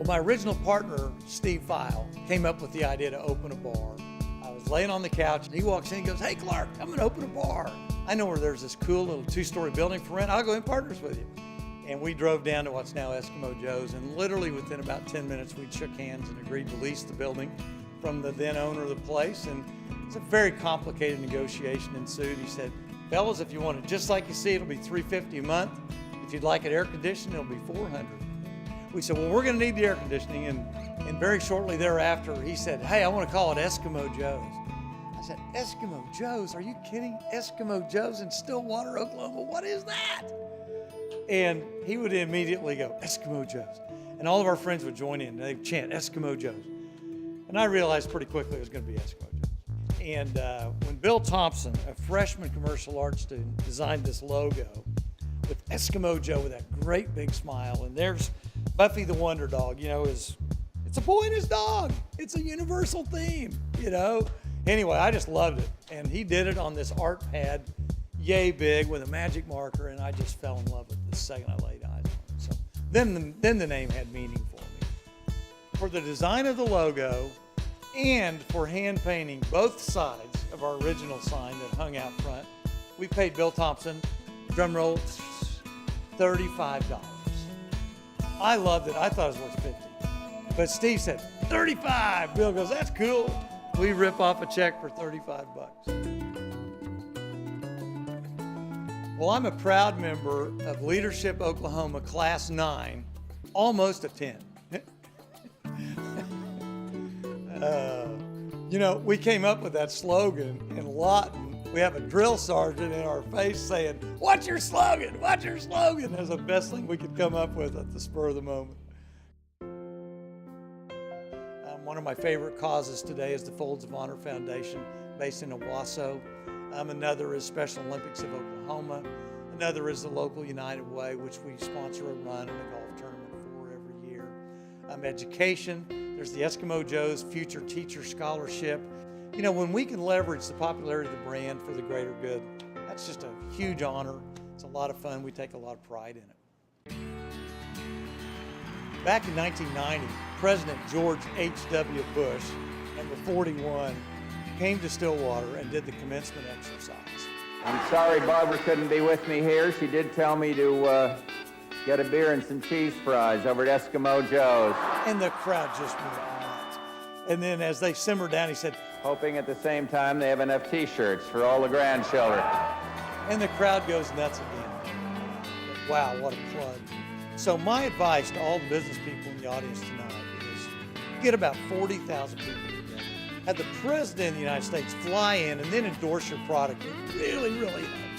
Well, my original partner, Steve File, came up with the idea to open a bar. I was laying on the couch, and he walks in and goes, "Hey, Clark, I'm going to open a bar. I know where there's this cool little 2-story building for rent. I'll go in partners with you." And we drove down to what's now Eskimo Joe's, and literally within about 10 minutes, we shook hands and agreed to lease the building from the then owner of the place. And it's a very complicated negotiation ensued. He said, "Fellas, if you want it just like you see, it'll be $350 a month. If you'd like it air conditioned, it'll be $400. We said, "Well, we're going to need the air conditioning." And very shortly thereafter, he said, "Hey, I want to call it Eskimo Joe's." I said, "Eskimo Joe's? Are you kidding? Eskimo Joe's in Stillwater, Oklahoma? What is that?" And he would immediately go, "Eskimo Joe's." And all of our friends would join in. They'd chant, "Eskimo Joe's." And I realized pretty quickly it was going to be Eskimo Joe's. And when Bill Thompson, a freshman commercial arts student, designed this logo with Eskimo Joe with that great big smile, and there's Buffy the Wonder Dog, it's a boy and his dog. It's a universal theme, Anyway, I just loved it. And he did it on this art pad, yay big, with a magic marker, and I just fell in love with it the second I laid eyes on it. So then the name had meaning for me. For the design of the logo and for hand painting both sides of our original sign that hung out front, we paid Bill Thompson, drum roll, $35. I loved it. I thought it was worth $50. But Steve said, $35. Bill goes, "That's cool." We rip off a check for $35. Well, I'm a proud member of Leadership Oklahoma Class 9, almost a 10. We came up with that slogan in Lawton. We have a drill sergeant in our face saying, "What's your slogan? What's your slogan?" That was the best thing we could come up with at the spur of the moment. One of my favorite causes today is the Folds of Honor Foundation based in Owasso. Another is Special Olympics of Oklahoma. Another is the local United Way, which we sponsor a run and a golf tournament for every year. Education, there's the Eskimo Joe's Future Teacher Scholarship. When we can leverage the popularity of the brand for the greater good, that's just a huge honor. It's a lot of fun. We take a lot of pride in it. Back in 1990, President George H.W. Bush, number 41, came to Stillwater and did the commencement exercise. I'm sorry Barbara couldn't be with me here. She did tell me to get a beer and some cheese fries over at Eskimo Joe's. And the crowd just went wild. And then as they simmered down, he said, "Hoping at the same time they have enough T-shirts for all the grandchildren." And the crowd goes nuts again. But wow, what a plug. So my advice to all the business people in the audience tonight is get about 40,000 people together. Have the President of the United States fly in and then endorse your product. It really, really helps.